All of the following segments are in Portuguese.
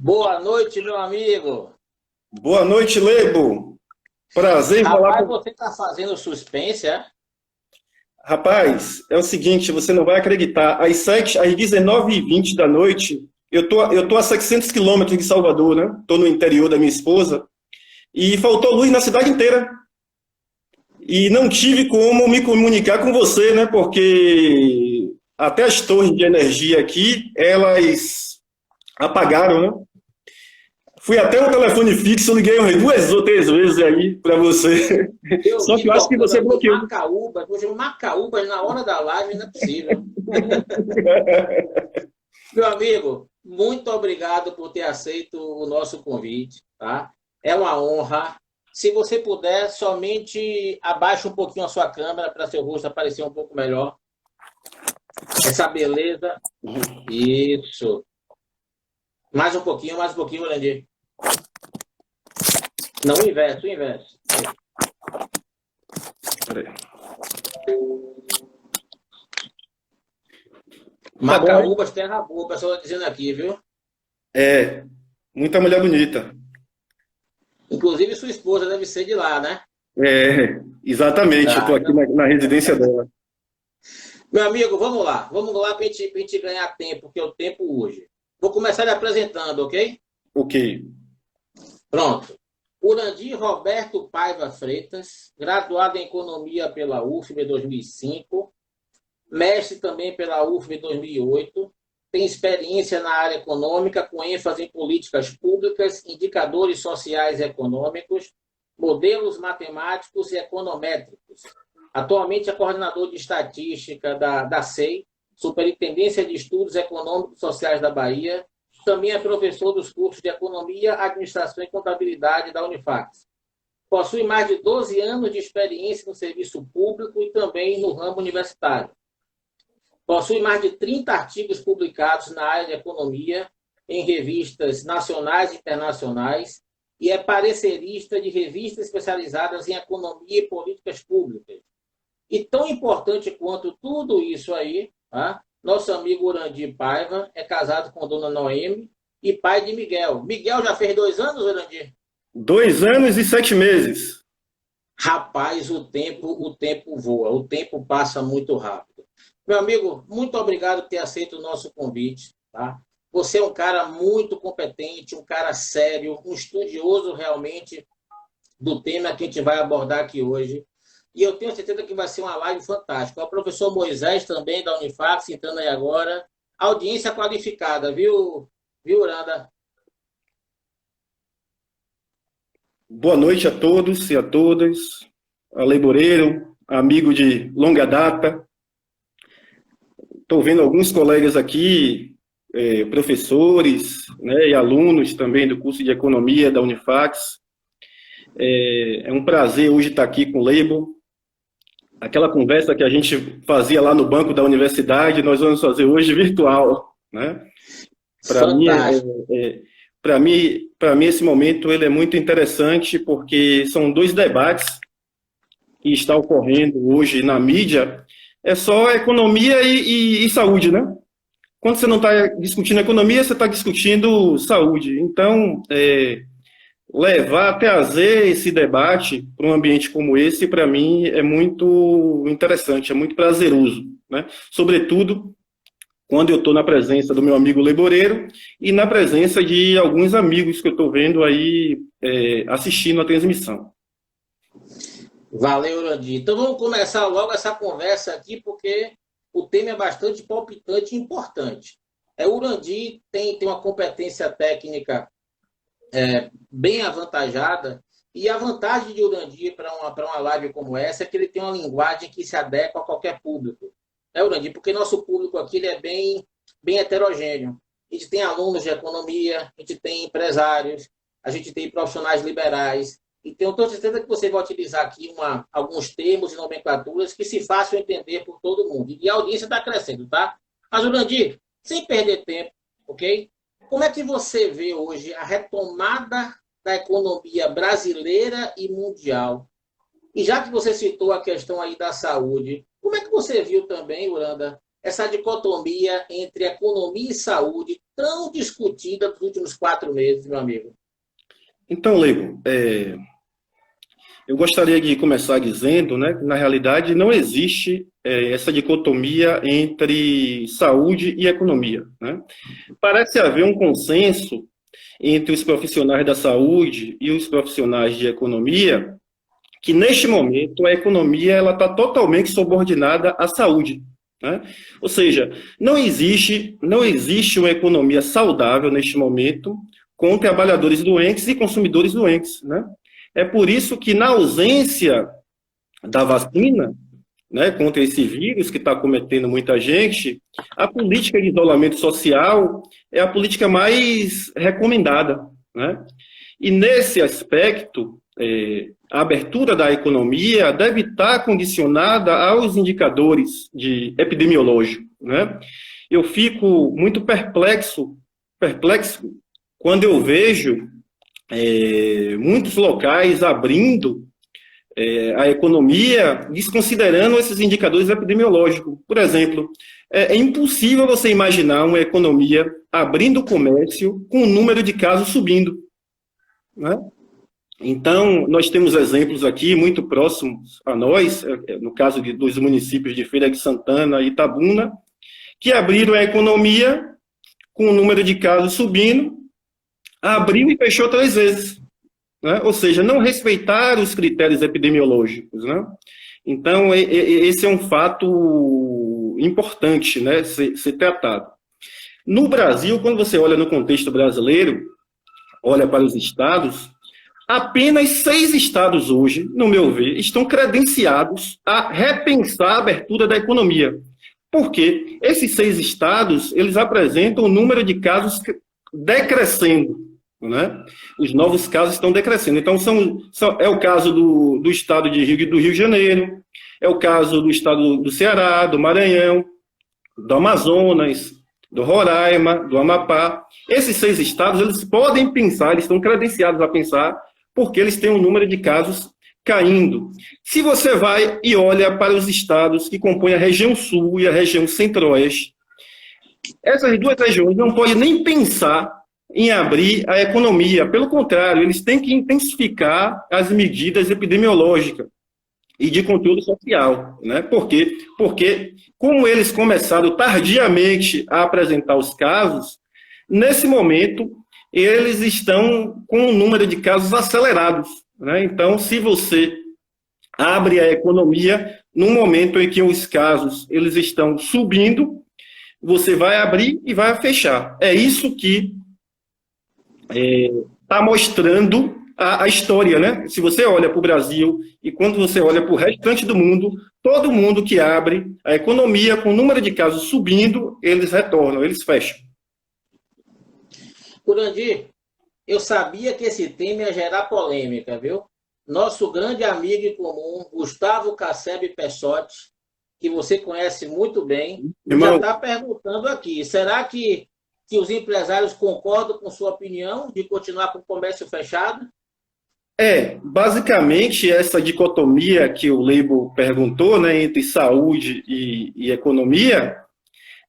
Boa noite, meu amigo. Boa noite, Lebo. Prazer em falar Rapaz, com... você está fazendo suspense, é? Rapaz, é o seguinte, você não vai acreditar. Às 19h20 da noite, eu tô a 600 quilômetros de Salvador, né? Tô no interior da minha esposa. E faltou luz na cidade inteira. E não tive como me comunicar com você, né? Porque até as torres de energia aqui, elas apagaram, né? Fui até o telefone fixo, liguei umas duas ou três vezes aí para você. Eu Só que vi eu acho que tocando você aqui bloqueou. Macaúbas na hora da live, não é possível. Meu amigo, muito obrigado por ter aceito o nosso convite, tá? É uma honra. Se você puder, somente abaixe um pouquinho a sua câmera para seu rosto aparecer um pouco melhor. Essa beleza. Isso. Mais um pouquinho, Orandi. Não, o inverso. Aí. Peraí. Tá bom, hein? Macaúbas, terra boa, o pessoal está dizendo aqui, viu? É, muita mulher bonita. Inclusive, sua esposa deve ser de lá, né? É, exatamente, eu tô Ah, aqui então... na residência dela. Meu amigo, vamos lá. Vamos lá para a gente ganhar tempo, porque é o tempo hoje. Vou começar lhe apresentando, ok? Ok. Pronto. Urandir Roberto Paiva Freitas, graduado em Economia pela UFB 2005, mestre também pela UFB 2008, tem experiência na área econômica com ênfase em políticas públicas, indicadores sociais e econômicos, modelos matemáticos e econométricos. Atualmente é coordenador de estatística da SEI, Superintendência de Estudos Econômicos e Sociais da Bahia. Também é professor dos cursos de Economia, Administração e Contabilidade da Unifax. Possui mais de 12 anos de experiência no serviço público e também no ramo universitário. Possui mais de 30 artigos publicados na área de economia em revistas nacionais e internacionais e é parecerista de revistas especializadas em economia e políticas públicas. E tão importante quanto tudo isso aí, tá? Nosso amigo Urandir Paiva é casado com a dona Noemi e pai de Miguel. Miguel já fez 2 anos, Urandir? 2 anos e 7 meses. Rapaz, o tempo voa, o tempo passa muito rápido. Meu amigo, muito obrigado por ter aceito o nosso convite. Tá? Você é um cara muito competente, um cara sério, um estudioso realmente do tema que a gente vai abordar aqui hoje. E eu tenho certeza que vai ser uma live fantástica. O professor Moisés também, da Unifax, entrando aí agora. Audiência qualificada, viu, Uranda? Boa noite a todos e a todas. A Leiboreiro, amigo de longa data. Estou vendo alguns colegas aqui, professores, né, e alunos também do curso de Economia da Unifax. É um prazer hoje estar aqui com o Leibo. Aquela conversa que a gente fazia lá no banco da universidade, nós vamos fazer hoje virtual, né? Para mim, Fantástico. para mim esse momento ele é muito interessante porque são dois debates que está ocorrendo hoje na mídia. É só economia e saúde, né? Quando você não está discutindo economia, você está discutindo saúde. Então, levar, trazer esse debate para um ambiente como esse, para mim, é muito interessante, é muito prazeroso, né? Sobretudo quando eu estou na presença do meu amigo Leiboreiro e na presença de alguns amigos que eu estou vendo aí assistindo a transmissão. Valeu, Urandir. Então vamos começar logo essa conversa aqui, porque o tema é bastante palpitante e importante. O Urandir tem uma competência técnica bem avantajada, e a vantagem de Urandir para uma live como essa é que ele tem uma linguagem que se adequa a qualquer público. Urandir? Porque nosso público aqui ele é bem heterogêneo. A gente tem alunos de economia, a gente tem empresários, a gente tem profissionais liberais. Então, eu tenho certeza que você vai utilizar aqui alguns termos e nomenclaturas que se façam entender por todo mundo. E a audiência está crescendo, tá? Mas, Urandir, sem perder tempo, ok? Como é que você vê hoje a retomada da economia brasileira e mundial? E já que você citou a questão aí da saúde, como é que você viu também, Uranda, essa dicotomia entre economia e saúde tão discutida nos últimos 4 meses, meu amigo? Então, Lego, eu gostaria de começar dizendo, né, que na realidade não existe essa dicotomia entre saúde e economia, né? Parece haver um consenso entre os profissionais da saúde e os profissionais de economia que neste momento a economia ela está totalmente subordinada à saúde, né? Ou seja, não existe uma economia saudável neste momento com trabalhadores doentes e consumidores doentes, né? É por isso que na ausência da vacina, né, contra esse vírus que está cometendo muita gente, a política de isolamento social é a política mais recomendada, né? E nesse aspecto, a abertura da economia deve estar condicionada aos indicadores epidemiológicos, né? Eu fico muito perplexo quando eu vejo muitos locais abrindo a economia desconsiderando esses indicadores epidemiológicos. Por exemplo, é impossível você imaginar uma economia abrindo o comércio com o número de casos subindo, né? Então, nós temos exemplos aqui muito próximos a nós, no caso dos municípios de Feira de Santana e Itabuna, que abriram a economia com o número de casos subindo, abriu e fechou 3 vezes, né? Ou seja, não respeitaram os critérios epidemiológicos, né? Então, esse é um fato importante, né, ser tratado. No Brasil, quando você olha no contexto brasileiro, olha para os estados, apenas 6 estados hoje, no meu ver, estão credenciados a repensar a abertura da economia. Porque esses 6 estados, eles apresentam o número de casos decrescendo, né? Os novos casos estão decrescendo. Então, é o caso do estado do Rio de Janeiro, é o caso do estado do Ceará, do Maranhão, do Amazonas, do Roraima, do Amapá. Esses 6 estados, eles podem pensar, eles estão credenciados a pensar, porque eles têm um número de casos caindo. Se você vai e olha para os estados que compõem a região sul e a região centro-oeste, essas 2 regiões não podem nem pensar em abrir a economia. Pelo contrário, eles têm que intensificar as medidas epidemiológicas e de controle social, né? Por quê? Porque, como eles começaram tardiamente a apresentar os casos, nesse momento, eles estão com um número de casos acelerados, né? Então, se você abre a economia no momento em que os casos eles estão subindo, você vai abrir e vai fechar. É isso que está mostrando a história, né? Se você olha para o Brasil e quando você olha para o restante do mundo, todo mundo que abre a economia com o número de casos subindo, eles retornam, eles fecham. Urandir, eu sabia que esse tema ia gerar polêmica, viu? Nosso grande amigo em comum, Gustavo Casseb Pessotti, que você conhece muito bem, já está perguntando aqui, será que os empresários concordam com sua opinião de continuar com o comércio fechado? Basicamente, essa dicotomia que o Leibo perguntou, né, entre saúde e economia,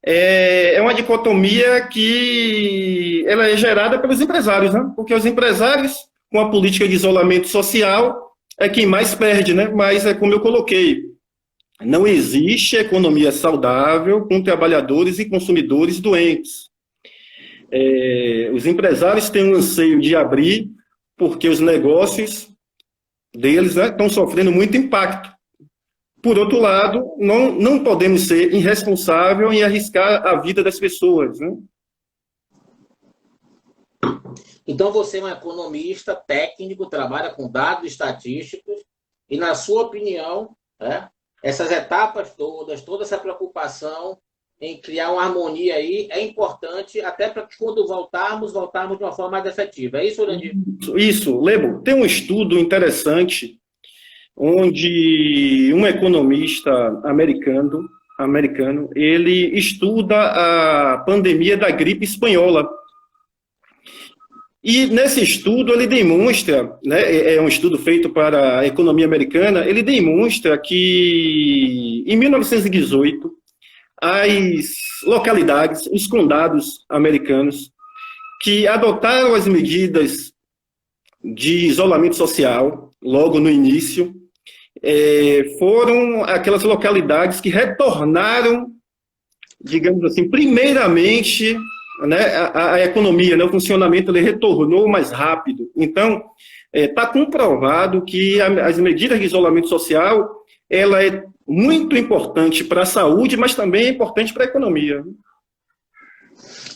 é uma dicotomia que ela é gerada pelos empresários, né? Porque os empresários, com a política de isolamento social, é quem mais perde, né? Mas é como eu coloquei, não existe economia saudável com trabalhadores e consumidores doentes. Os empresários têm um anseio de abrir, porque os negócios deles, né, estão sofrendo muito impacto. Por outro lado, não podemos ser irresponsáveis em arriscar a vida das pessoas, né? Então, você é um economista técnico, trabalha com dados estatísticos, e, na sua opinião, né, essas etapas todas, toda essa preocupação em criar uma harmonia aí é importante, até para que quando voltarmos de uma forma mais efetiva. É isso, Urandir? Isso, Lebo, tem um estudo interessante onde um economista americano, ele estuda a pandemia da gripe espanhola. E nesse estudo ele demonstra, né, é um estudo feito para a economia americana, ele demonstra que em 1918 as localidades, os condados americanos que adotaram as medidas de isolamento social logo no início, foram aquelas localidades que retornaram, digamos assim, primeiramente, né, a economia, né, o funcionamento, ele retornou mais rápido. Então, está comprovado que as medidas de isolamento social, ela é muito importante para a saúde, mas também é importante para a economia.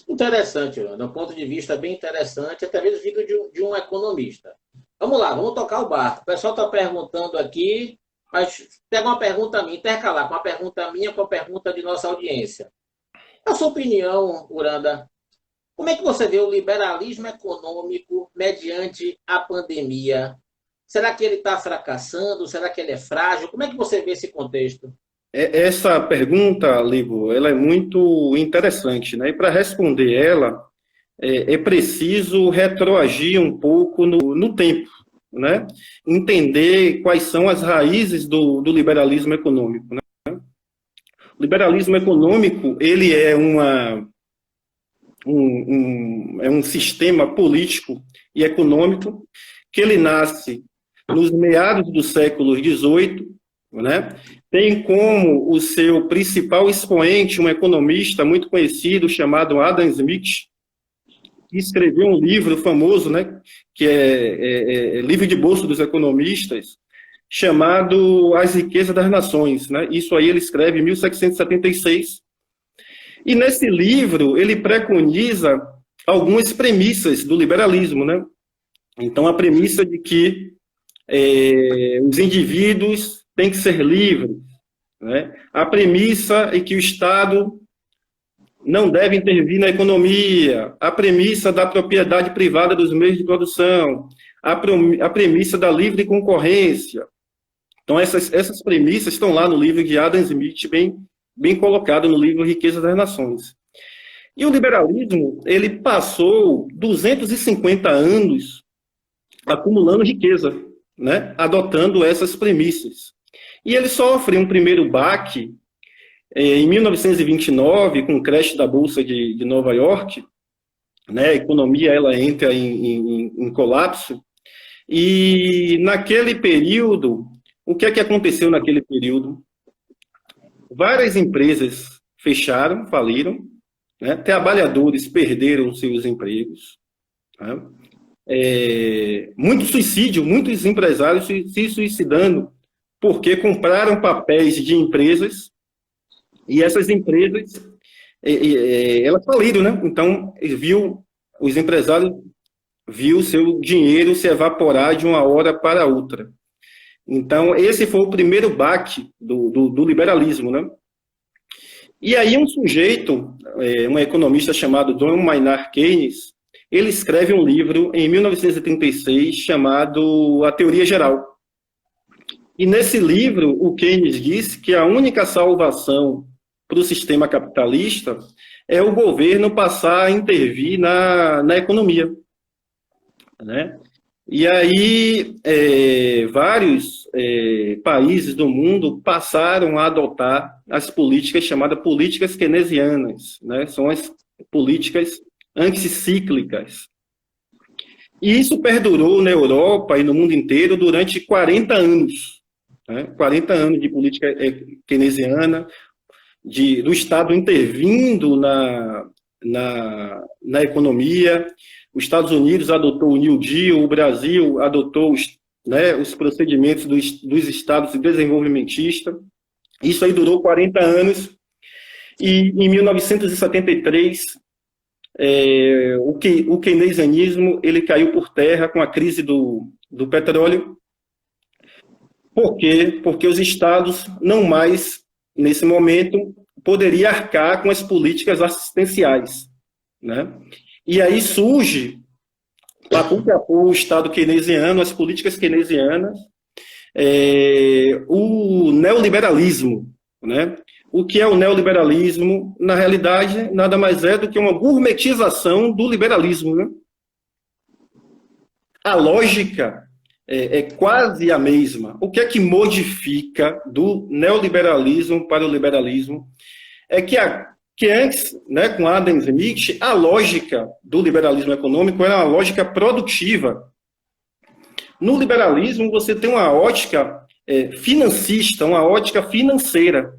Interessante, Orlando. Um ponto de vista bem interessante, até mesmo vindo de um economista. Vamos lá, vamos tocar o barco. O pessoal está perguntando aqui, mas pega uma pergunta minha, intercalar com uma pergunta minha com a pergunta de nossa audiência. Na sua opinião, Uranda, como é que você vê o liberalismo econômico mediante a pandemia? Será que ele está fracassando? Será que ele é frágil? Como é que você vê esse contexto? Essa pergunta, Ligo, ela é muito interessante, né? E para responder ela, é preciso retroagir um pouco no tempo, né? Entender quais são as raízes do liberalismo econômico, né? O liberalismo econômico, ele é um sistema político e econômico que ele nasce nos meados do século XVIII, né? Tem como o seu principal expoente um economista muito conhecido chamado Adam Smith, que escreveu um livro famoso, né, que é livro de bolso dos economistas, chamado As Riquezas das Nações, né? Isso aí ele escreve em 1776. E nesse livro ele preconiza algumas premissas do liberalismo, né? Então, a premissa de que os indivíduos têm que ser livres, né? A premissa é que o Estado não deve intervir na economia, a premissa da propriedade privada dos meios de produção, a premissa da livre concorrência. Então, essas premissas estão lá no livro de Adam Smith, bem colocado no livro Riqueza das Nações. E o liberalismo, ele passou 250 anos acumulando riqueza, né? Adotando essas premissas. E ele sofre um primeiro baque em 1929, com o crash da Bolsa de Nova York, né? A economia ela entra em colapso, e naquele período, o que é que aconteceu naquele período? Várias empresas fecharam, faliram, né? Trabalhadores perderam seus empregos, né? Muito suicídio, muitos empresários se suicidando porque compraram papéis de empresas e essas empresas elas faliram, né? Então os empresários viu seu dinheiro se evaporar de uma hora para outra. Então esse foi o primeiro baque do liberalismo, né? E aí um sujeito, um economista chamado John Maynard Keynes, ele escreve um livro em 1936 chamado A Teoria Geral. E nesse livro, o Keynes diz que a única salvação para o sistema capitalista é o governo passar a intervir na economia, né? E aí, vários países do mundo passaram a adotar as políticas chamadas políticas keynesianas, né? São as políticas anticíclicas. E isso perdurou na Europa e no mundo inteiro durante 40 anos. Né? 40 anos de política keynesiana, do Estado intervindo na economia. Os Estados Unidos adotou o New Deal, o Brasil adotou os procedimentos dos estados desenvolvimentistas. Isso aí durou 40 anos. E em 1973, o keynesianismo ele caiu por terra com a crise do petróleo. Por quê? Porque os estados não mais, nesse momento, poderiam arcar com as políticas assistenciais, né? E aí surge, para contrapor o Estado keynesiano, as políticas keynesianas, o neoliberalismo, né? O que é o neoliberalismo? Na realidade, nada mais é do que uma gourmetização do liberalismo, né? A lógica é quase a mesma. O que é que modifica do neoliberalismo para o liberalismo? é que antes, né, com Adam Smith, a lógica do liberalismo econômico era uma lógica produtiva. No liberalismo, você tem uma ótica financista, uma ótica financeira,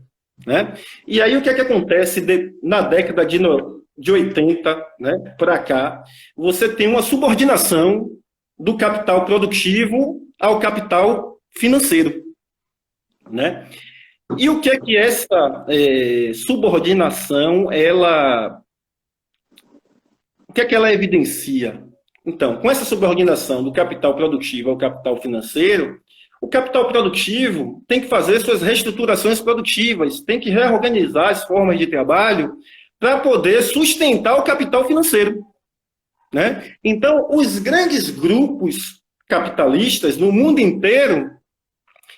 né? E aí, o que é que acontece na década de 80, né, para cá? Você tem uma subordinação do capital produtivo ao capital financeiro, né? E o que é que essa subordinação, o que é que ela evidencia? Então, com essa subordinação do capital produtivo ao capital financeiro, o capital produtivo tem que fazer suas reestruturações produtivas, tem que reorganizar as formas de trabalho para poder sustentar o capital financeiro, né? Então, os grandes grupos capitalistas no mundo inteiro,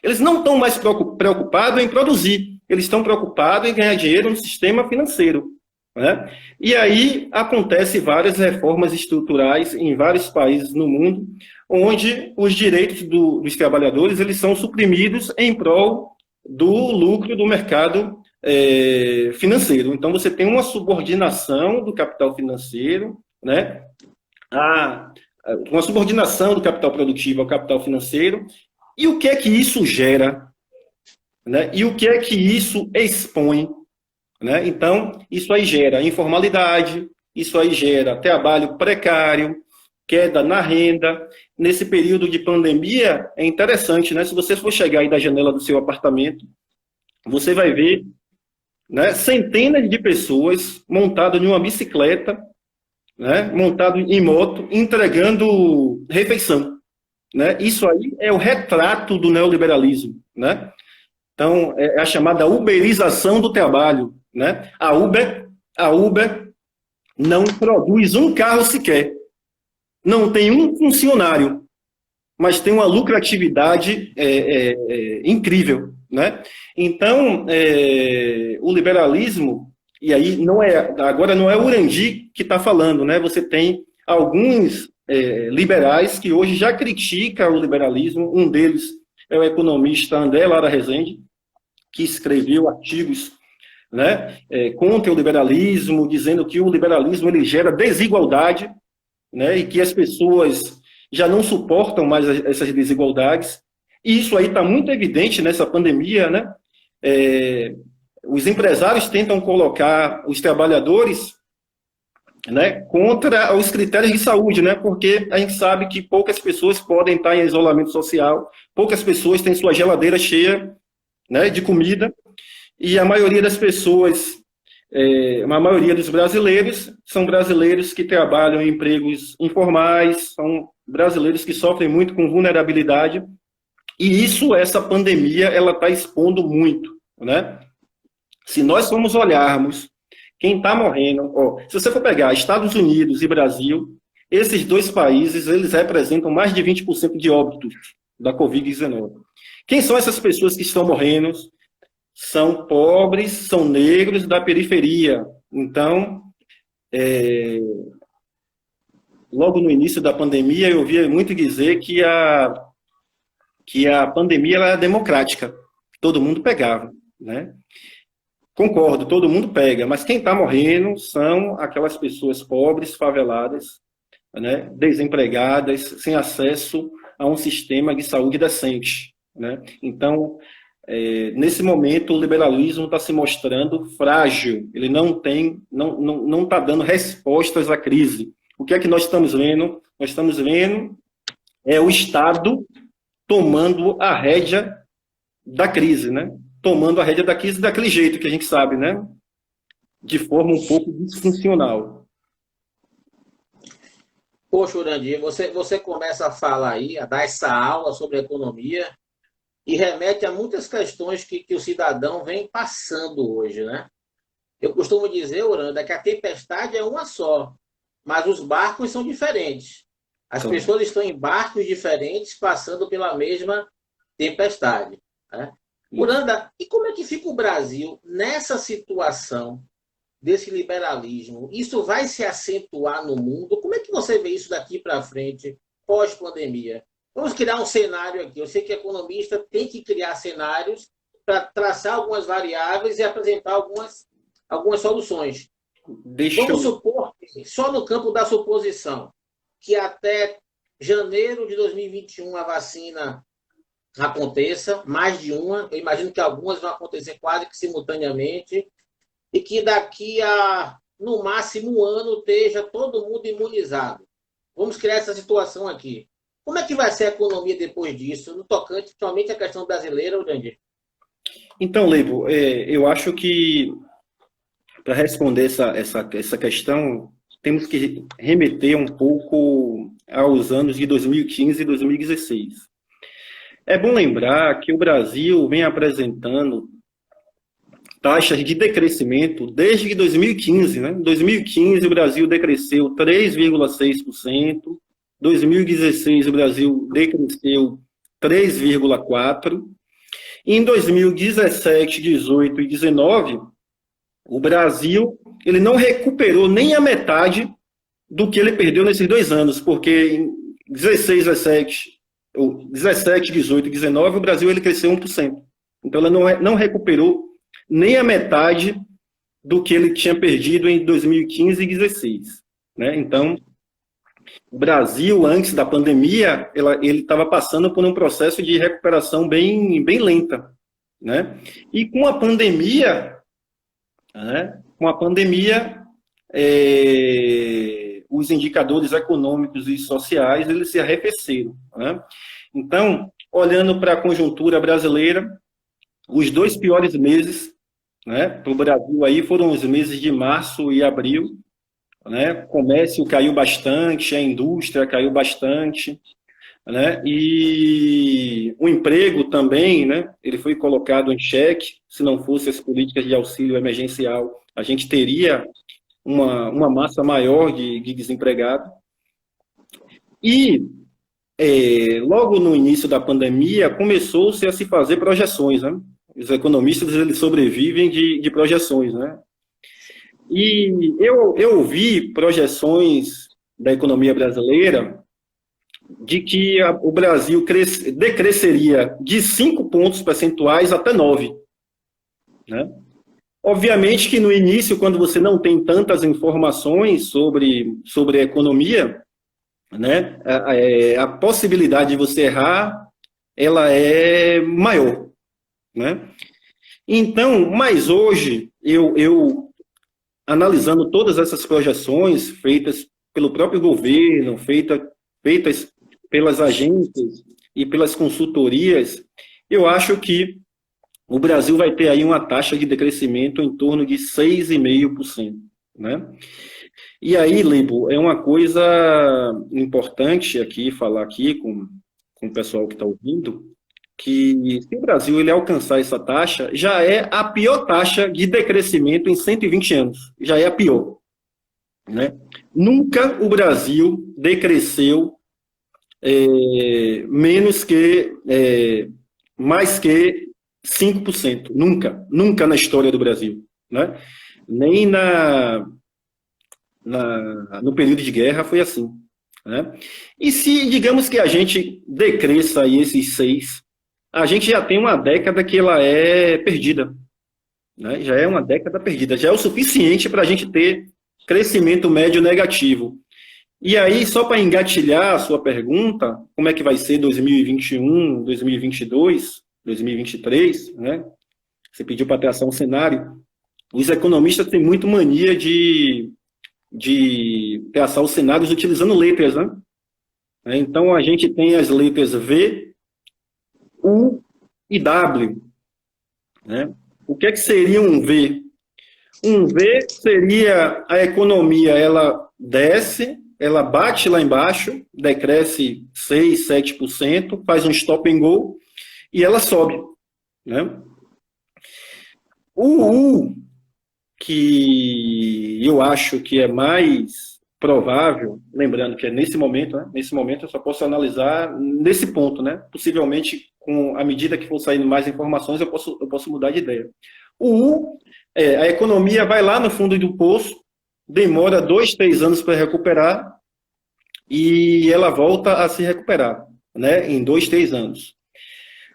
eles não estão mais preocupados em produzir, eles estão preocupados em ganhar dinheiro no sistema financeiro, né? E aí acontecem várias reformas estruturais em vários países no mundo, onde os direitos dos trabalhadores eles são suprimidos em prol do lucro do mercado financeiro. Então você tem uma subordinação do capital financeiro, né? Uma subordinação do capital produtivo ao capital financeiro. E o que é que isso gera? Né? E o que é que isso expõe? Né? Então, isso aí gera informalidade, isso aí gera trabalho precário, queda na renda. Nesse período de pandemia, é interessante, né? Se você for chegar aí da janela do seu apartamento, você vai ver, né, centenas de pessoas montadas em uma bicicleta, né, montado em moto, entregando refeição. Né? Isso aí é o retrato do neoliberalismo. Né? Então, é a chamada uberização do trabalho. Né? A Uber não produz um carro sequer, não tem um funcionário, mas tem uma lucratividade incrível. Né? Então, o liberalismo, e aí agora não é o Urandi que está falando, né? Você tem alguns liberais que hoje já criticam o liberalismo. Um deles é o economista André Lara Rezende, que escreveu artigos, né, contra o liberalismo, dizendo que o liberalismo ele gera desigualdade, né, e que as pessoas já não suportam mais essas desigualdades. E isso aí está muito evidente nessa pandemia, né? Os empresários tentam colocar os trabalhadores, né, contra os critérios de saúde, né, porque a gente sabe que poucas pessoas podem estar em isolamento social, poucas pessoas têm sua geladeira cheia, né, de comida, e a maioria das pessoas, a maioria dos brasileiros, são brasileiros que trabalham em empregos informais, são brasileiros que sofrem muito com vulnerabilidade, e essa pandemia, ela está expondo muito, né? Se nós formos olharmos quem está morrendo, se você for pegar Estados Unidos e Brasil, esses dois países, eles representam mais de 20% de óbitos da Covid-19. Quem são essas pessoas que estão morrendo? São pobres, são negros da periferia. Então, logo no início da pandemia, eu ouvia muito dizer que a pandemia ela é democrática, todo mundo pegava, né? Concordo, todo mundo pega, mas quem está morrendo são aquelas pessoas pobres, faveladas, né, desempregadas, sem acesso a um sistema de saúde decente. Né? Então, nesse momento, o liberalismo está se mostrando frágil, ele não está dando respostas à crise. O que é que nós estamos vendo? Nós estamos vendo o Estado tomando a rédea da crise, né? Tomando a rédea da crise daquele jeito que a gente sabe, né? De forma um pouco disfuncional. Poxa, Urandir, você começa a falar aí, a dar essa aula sobre economia e remete a muitas questões que o cidadão vem passando hoje, né? Eu costumo dizer, Urandir, que a tempestade é uma só, mas os barcos são diferentes. As pessoas estão em barcos diferentes passando pela mesma tempestade, né? Uranda, e como é que fica o Brasil nessa situação desse liberalismo? Isso vai se acentuar no mundo? Como é que você vê isso daqui para frente, pós-pandemia? Vamos criar um cenário aqui. Eu sei que economista tem que criar cenários para traçar algumas variáveis e apresentar algumas algumas soluções. Deixa Vamos eu... supor, só no campo da suposição, que até janeiro de 2021 a vacina aconteça, mais de uma, eu imagino que algumas vão acontecer quase que simultaneamente, e que daqui a, no máximo, um ano esteja todo mundo imunizado. Vamos criar essa situação aqui. Como é que vai ser a economia depois disso, no tocante, principalmente a questão brasileira, Urandir? Então, Leibo, eu acho que para responder essa questão, temos que remeter um pouco aos anos de 2015 e 2016. É bom lembrar que o Brasil vem apresentando taxas de decrescimento desde 2015, né? Em 2015, o Brasil decresceu 3,6%, 2016, o Brasil decresceu 3,4%, e em 2017, 18 e 19, o Brasil ele não recuperou nem a metade do que ele perdeu nesses 2 anos, porque em 16, 17, 18 e 19, o Brasil ele cresceu 1%. Então, ela não recuperou nem a metade do que ele tinha perdido em 2015 e 2016. Né? Então, o Brasil, antes da pandemia, ele estava passando por um processo de recuperação bem lenta. Né? E com a pandemia, os indicadores econômicos e sociais eles se arrefeceram. Né? Então, olhando para a conjuntura brasileira, os 2 piores meses, né, para o Brasil aí foram os meses de março e abril. Né? O comércio caiu bastante, a indústria caiu bastante, né? E o emprego também, né? Ele foi colocado em xeque. Se não fosse as políticas de auxílio emergencial, a gente teria uma massa maior de desempregados. E logo no início da pandemia começou-se a se fazer projeções, né? Os economistas eles sobrevivem de projeções, né? E eu ouvi projeções da economia brasileira de que o Brasil decresceria de 5 pontos percentuais até 9. Né? Obviamente que no início, quando você não tem tantas informações sobre a economia, né, a possibilidade de você errar, ela é maior. Né? Então, mas hoje, eu analisando todas essas projeções feitas pelo próprio governo, feitas pelas agências e pelas consultorias, eu acho que o Brasil vai ter aí uma taxa de decrescimento em torno de 6,5%. Né? E aí, Leibo, é uma coisa importante aqui, falar aqui com o pessoal que está ouvindo, que se o Brasil ele alcançar essa taxa, já é a pior taxa de decrescimento em 120 anos. Já é a pior. Né? Nunca o Brasil decresceu mais que 5%. Nunca. Nunca na história do Brasil. Né? Nem no período de guerra foi assim. Né? E se, digamos que a gente decresça aí esses 6%, a gente já tem uma década que ela é perdida. Né? Já é uma década perdida. Já é o suficiente para a gente ter crescimento médio negativo. E aí, só para engatilhar a sua pergunta, como é que vai ser 2021, 2022, 2023, né? Você pediu para traçar um cenário. Os economistas têm muito mania de traçar os cenários utilizando letras, né? Então, a gente tem as letras V, U e W. Né? O que é que seria um V? Um V seria a economia, ela desce, ela bate lá embaixo, decresce 6, 7%, faz um stop and go e ela sobe. Né? O U, que eu acho que é mais provável, lembrando que é nesse momento, né? Nesse momento eu só posso analisar nesse ponto, né? Possivelmente, à medida que for saindo mais informações, eu posso mudar de ideia. O U, a economia vai lá no fundo do poço, demora 2, 3 anos para recuperar e ela volta a se recuperar, né? Em 2, 3 anos.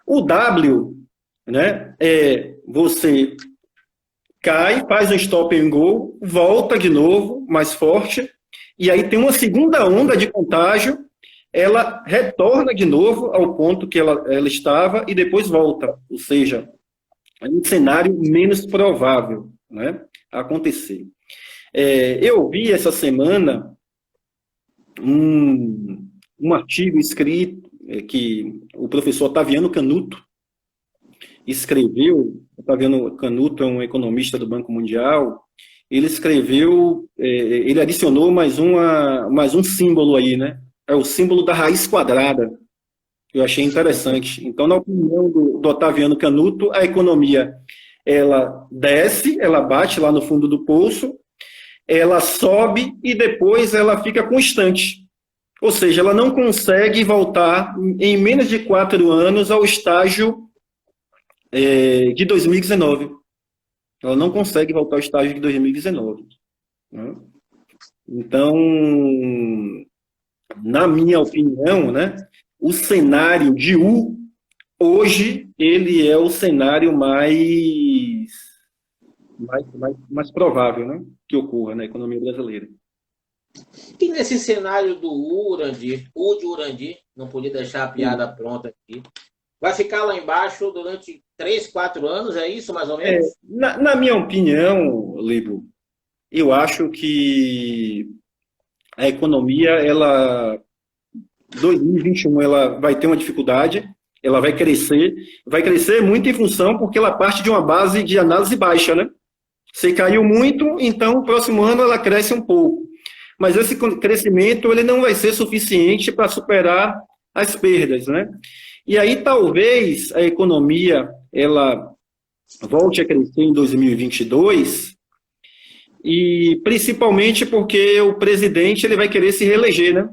O W, né? Você cai, faz um stop and go, volta de novo, mais forte, e aí tem uma segunda onda de contágio, ela retorna de novo ao ponto que ela estava e depois volta. Ou seja, é um cenário menos provável, né, a acontecer. Eu vi essa semana um artigo escrito que o professor Otaviano Canuto escreveu. Otaviano Canuto é um economista do Banco Mundial. Ele escreveu, ele adicionou mais um símbolo aí, né? É o símbolo da raiz quadrada. Eu achei interessante. Então, na opinião do Otaviano Canuto, a economia, ela desce, ela bate lá no fundo do poço, ela sobe e depois ela fica constante. Ou seja, ela não consegue voltar em menos de 4 anos ao estágio de 2019. Ela não consegue voltar ao estágio de 2019. Né? Então, na minha opinião, né, o cenário de U, hoje, ele é o cenário mais provável, né, que ocorra na economia brasileira. E nesse cenário do Urandi, U de Urandi, não podia deixar a piada pronta aqui, vai ficar lá embaixo durante 3, 4 anos, é isso mais ou menos? Na minha opinião, Libo, eu acho que a economia, 2021, ela vai ter uma dificuldade, ela vai crescer muito em função porque ela parte de uma base de análise baixa, né? Se caiu muito, então o próximo ano ela cresce um pouco. Mas esse crescimento ele não vai ser suficiente para superar as perdas, né? E aí talvez a economia ela volte a crescer em 2022, e principalmente porque o presidente ele vai querer se reeleger, né?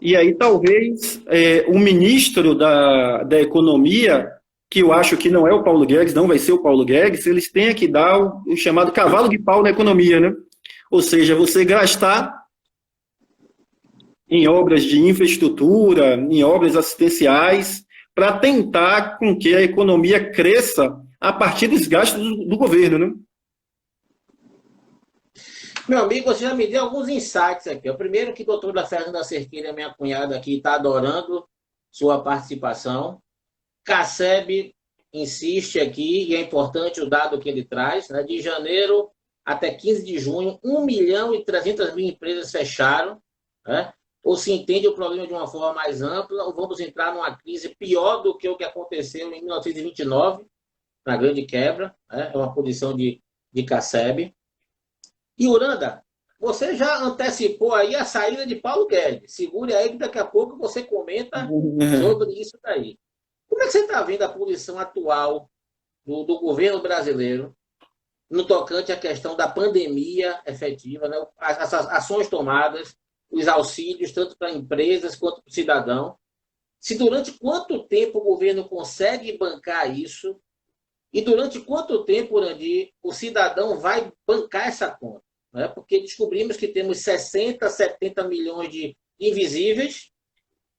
E aí talvez o ministro da Economia, que eu acho que não é o Paulo Guedes, não vai ser o Paulo Guedes, eles têm que dar o chamado cavalo de pau na economia, né? Ou seja, você gastar em obras de infraestrutura, em obras assistenciais, para tentar com que a economia cresça a partir dos gastos do governo, né? Meu amigo, você já me deu alguns insights aqui. O primeiro que a doutora Fernanda Cerqueira, minha cunhada aqui, está adorando sua participação. CACEB insiste aqui, e é importante o dado que ele traz, né? De janeiro até 15 de junho, 1.300.000 empresas fecharam, né? Ou se entende o problema de uma forma mais ampla, ou vamos entrar numa crise pior do que o que aconteceu em 1929, na Grande Quebra, né? É uma posição de CACEB. E, Uranda, você já antecipou aí a saída de Paulo Guedes. Segure aí que daqui a pouco você comenta sobre isso daí. Como é que você está vendo a posição atual do governo brasileiro no tocante à questão da pandemia efetiva, né? As ações tomadas, os auxílios, tanto para empresas quanto para o cidadão? Se durante quanto tempo o governo consegue bancar isso e durante quanto tempo, Urandi, o cidadão vai bancar essa conta? Né? Porque descobrimos que temos 60, 70 milhões de invisíveis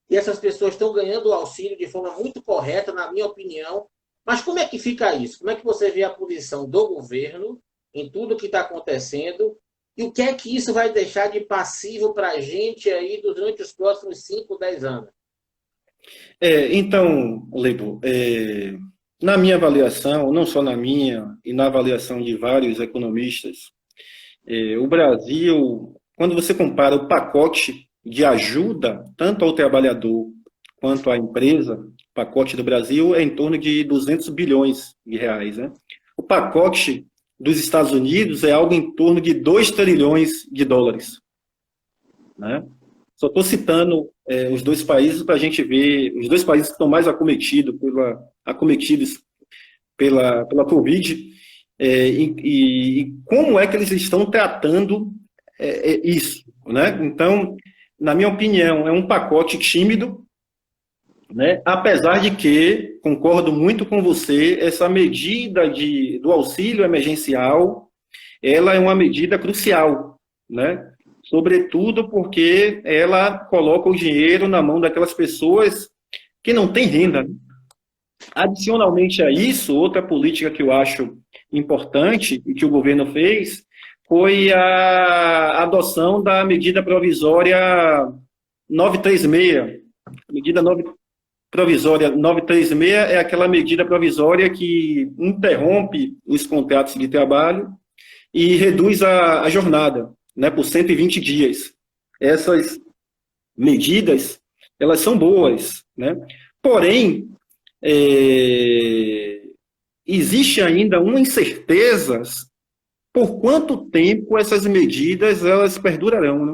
e essas pessoas estão ganhando o auxílio de forma muito correta, na minha opinião. Mas como é que fica isso? Como é que você vê a posição do governo em tudo que está acontecendo? E o que é que isso vai deixar de passivo para a gente aí durante os próximos 5, 10 anos? Então, Lebo, na minha avaliação, não só na minha, e na avaliação de vários economistas, o Brasil, quando você compara o pacote de ajuda, tanto ao trabalhador quanto à empresa, o pacote do Brasil é em torno de 200 bilhões de reais, né? O pacote dos Estados Unidos é algo em torno de 2 trilhões de dólares, né? Só estou citando os dois países para a gente ver, os dois países que estão mais acometidos pela Covid, e como é que eles estão tratando isso, né? Então, na minha opinião, é um pacote tímido, né? Apesar de que, concordo muito com você, essa medida do auxílio emergencial, ela é uma medida crucial, né? Sobretudo porque ela coloca o dinheiro na mão daquelas pessoas que não têm renda. Adicionalmente a isso, outra política que eu acho importante que o governo fez foi a adoção da medida provisória 936. A medida provisória 936 é aquela medida provisória que interrompe os contratos de trabalho e reduz a jornada, né, por 120 dias. Essas medidas, elas são boas, né? Porém, existe ainda uma incerteza por quanto tempo essas medidas elas perdurarão, né?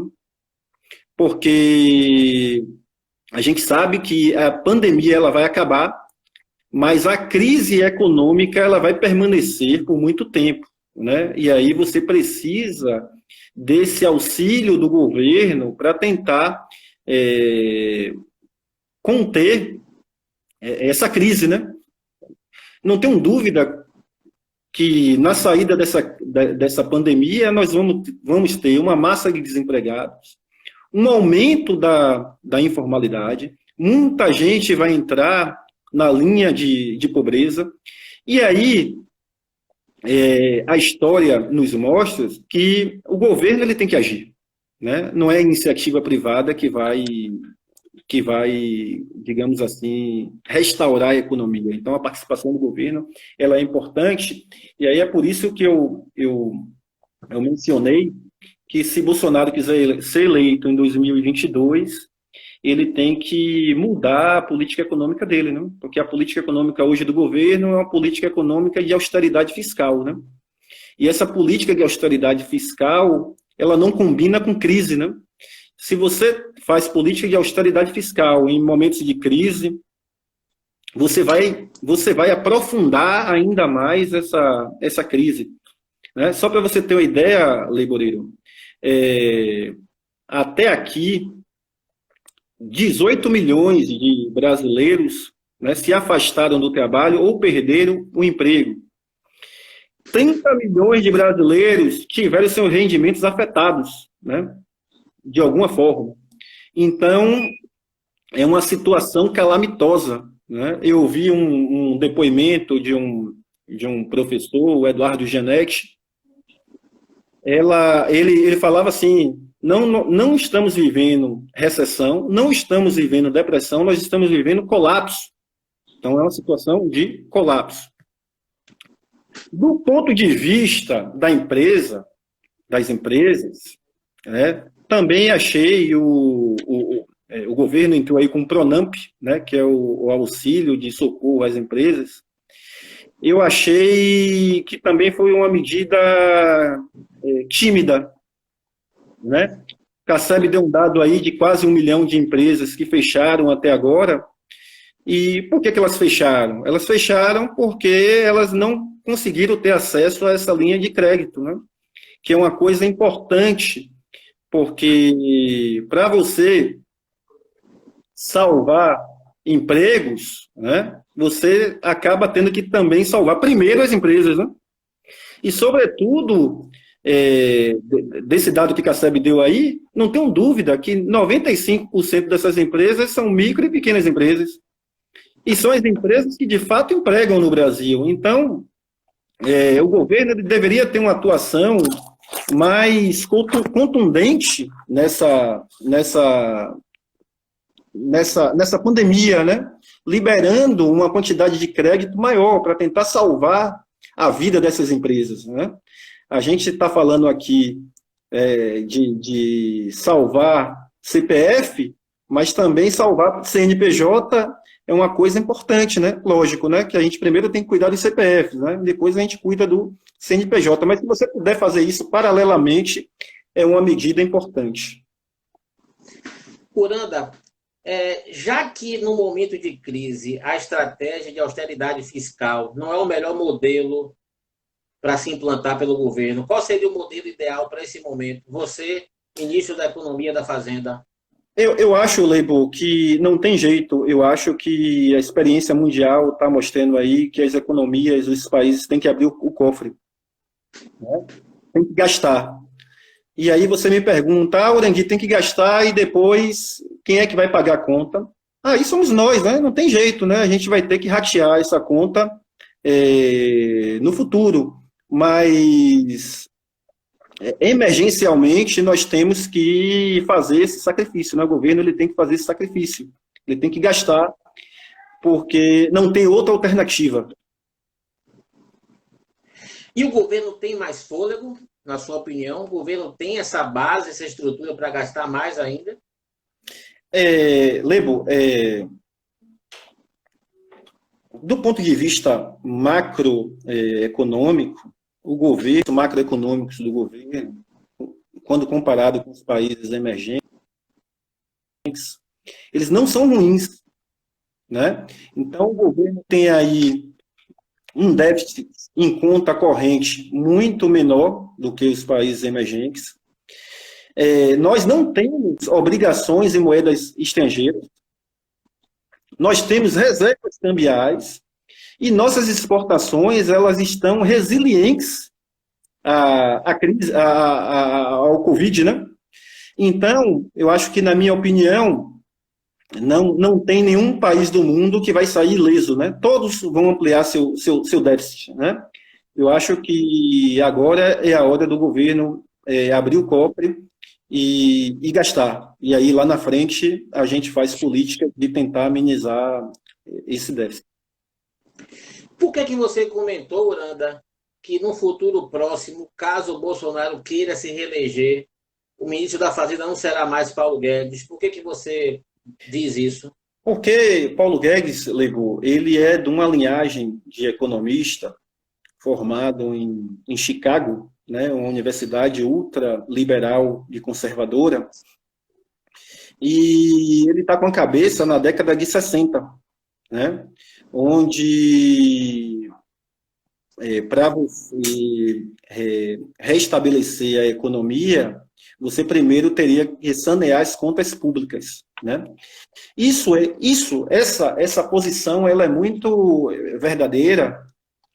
Porque a gente sabe que a pandemia ela vai acabar, mas a crise econômica ela vai permanecer por muito tempo, né? E aí você precisa desse auxílio do governo para tentar conter essa crise, né? Não tenho dúvida que na saída dessa pandemia nós vamos ter uma massa de desempregados, um aumento da informalidade, muita gente vai entrar na linha de pobreza, e aí a história nos mostra que o governo ele tem que agir, né? Não é a iniciativa privada que vai, digamos assim, restaurar a economia. Então, a participação do governo ela é importante, e aí é por isso que eu mencionei que se Bolsonaro quiser ser eleito em 2022, ele tem que mudar a política econômica dele, né? Porque a política econômica hoje do governo é uma política econômica de austeridade fiscal, né? E essa política de austeridade fiscal, ela não combina com crise, né? Se você faz política de austeridade fiscal em momentos de crise, você vai aprofundar ainda mais essa crise, né? Só para você ter uma ideia, Leiboreiro, até aqui, 18 milhões de brasileiros, né, se afastaram do trabalho ou perderam o emprego. 30 milhões de brasileiros tiveram seus rendimentos afetados, né, de alguma forma. Então, é uma situação calamitosa, né? Eu ouvi um depoimento de um professor, o Eduardo Genetti. Ele falava assim: não estamos vivendo recessão, não estamos vivendo depressão, nós estamos vivendo colapso. Então, é uma situação de colapso. Do ponto de vista das empresas, né, também achei o governo entrou aí com o Pronamp, né, que é o auxílio de socorro às empresas. Eu achei que também foi uma medida tímida, né? Caceb deu um dado aí de quase 1 milhão de empresas que fecharam até agora. E por que elas fecharam? Elas fecharam porque elas não conseguiram ter acesso a essa linha de crédito, né? Que é uma coisa importante, porque para você salvar empregos, né, você acaba tendo que também salvar primeiro as empresas, né? E, sobretudo, desse dado que a Caceb deu aí, não tenho dúvida que 95% dessas empresas são micro e pequenas empresas. E são as empresas que, de fato, empregam no Brasil. Então, o governo deveria ter uma atuação mais contundente nessa pandemia, né? Liberando uma quantidade de crédito maior para tentar salvar a vida dessas empresas, né? A gente está falando aqui de salvar CPF, mas também salvar CNPJ é uma coisa importante, né? Lógico, né? Que a gente primeiro tem que cuidar dos CPFs, né? Depois a gente cuida do CNPJ. Mas se você puder fazer isso paralelamente, é uma medida importante. Uranda, já que no momento de crise a estratégia de austeridade fiscal não é o melhor modelo para se implantar pelo governo, qual seria o modelo ideal para esse momento? Você, ministro da Economia e da Fazenda. Eu acho, Leibo, que não tem jeito. Eu acho que a experiência mundial está mostrando aí que as economias dos países têm que abrir o cofre, né? Tem que gastar. E aí você me pergunta, Urandi, tem que gastar e depois quem é que vai pagar a conta? Aí somos nós, né? Não tem jeito, né? A gente vai ter que ratear essa conta no futuro. mas emergencialmente nós temos que fazer esse sacrifício, né? O governo ele tem que fazer esse sacrifício, ele tem que gastar, porque não tem outra alternativa. E o governo tem mais fôlego, na sua opinião? O governo tem essa base, essa estrutura para gastar mais ainda? Lebo, do ponto de vista macroeconômico, o governo, macroeconômicos do governo, quando comparado com os países emergentes, eles não são ruins, né? Então, o governo tem aí um déficit em conta corrente muito menor do que os países emergentes. Nós não temos obrigações em moedas estrangeiras, nós temos reservas cambiais e nossas exportações elas estão resilientes à crise, ao Covid, né? Então, eu acho que, na minha opinião, não tem nenhum país do mundo que vai sair ileso, né? Todos vão ampliar seu déficit, né? Eu acho que agora é a hora do governo abrir o cofre e gastar. E aí, lá na frente, a gente faz política de tentar amenizar esse déficit. Por que você comentou, Uranda, que no futuro próximo, caso o Bolsonaro queira se reeleger, o ministro da Fazenda não será mais Paulo Guedes? Por que você diz isso? Porque Paulo Guedes, Lego, ele é de uma linhagem de economista formado em Chicago, né, uma universidade ultraliberal e conservadora, e ele está com a cabeça na década de 60, né, onde para você restabelecer a economia, você primeiro teria que sanear as contas públicas, né? Essa posição ela é muito verdadeira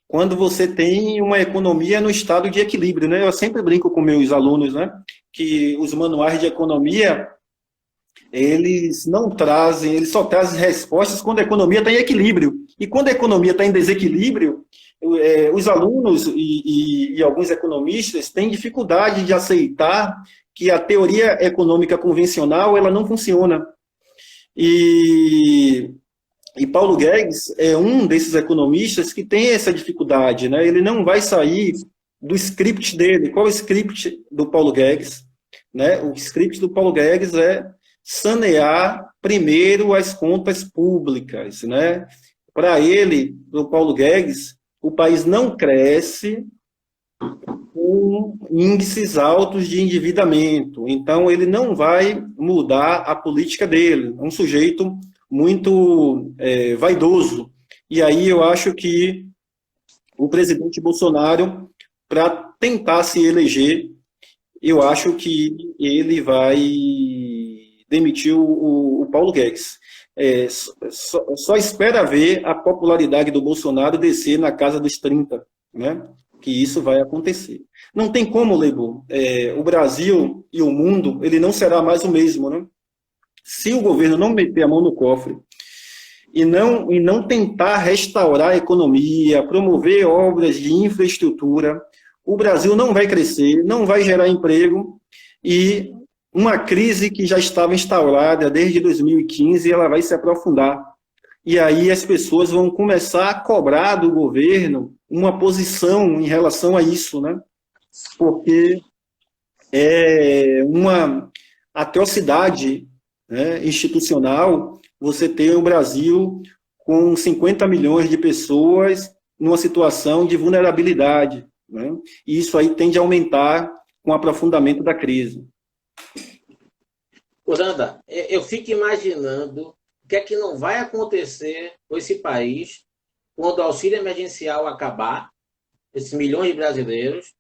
quando você tem uma economia no estado de equilíbrio, né? Eu sempre brinco com meus alunos, né, que os manuais de economia eles não trazem, eles só trazem respostas quando a economia está em equilíbrio. E quando a economia está em desequilíbrio, os alunos e alguns economistas têm dificuldade de aceitar que a teoria econômica convencional ela não funciona. E Paulo Guedes é um desses economistas que tem essa dificuldade, né? Ele não vai sair do script dele. Qual é o script do Paulo Guedes? Né? O script do Paulo Guedes é sanear primeiro as contas públicas, né? Para ele, do Paulo Guedes, o país não cresce com índices altos de endividamento. Então, ele não vai mudar a política dele. É um sujeito muito vaidoso. E aí eu acho que o presidente Bolsonaro, para tentar se eleger, eu acho que ele vai demitir o Paulo Guedes. Só espera ver a popularidade do Bolsonaro descer na casa dos 30, né? Que isso vai acontecer. Não tem como, Lebo, o Brasil e o mundo, ele não será mais o mesmo, né? Se o governo não meter a mão no cofre e não tentar restaurar a economia, promover obras de infraestrutura, o Brasil não vai crescer, não vai gerar emprego e uma crise que já estava instaurada desde 2015, ela vai se aprofundar. E aí as pessoas vão começar a cobrar do governo uma posição em relação a isso, né? Porque é uma atrocidade, né, institucional você ter o Brasil com 50 milhões de pessoas numa situação de vulnerabilidade, né? E isso aí tende a aumentar com o aprofundamento da crise. Uranda, eu fico imaginando o que é que não vai acontecer com esse país quando o auxílio emergencial acabar, esses milhões de brasileiros,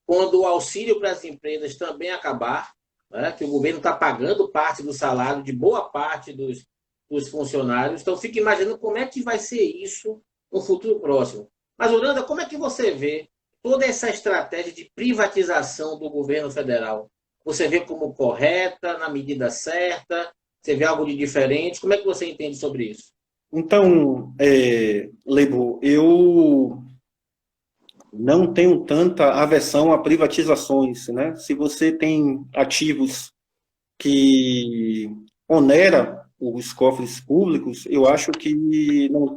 quando o auxílio para as empresas também acabar, né, que o governo está pagando parte do salário de boa parte dos funcionários. Então, fico imaginando como é que vai ser isso no futuro próximo. Mas, Uranda, como é que você vê toda essa estratégia de privatização do governo federal? Você vê como correta, na medida certa? Você vê algo de diferente? Como é que você entende sobre isso? Então, Lebo, eu não tenho tanta aversão a privatizações, né? Se você tem ativos que onera os cofres públicos, eu acho que não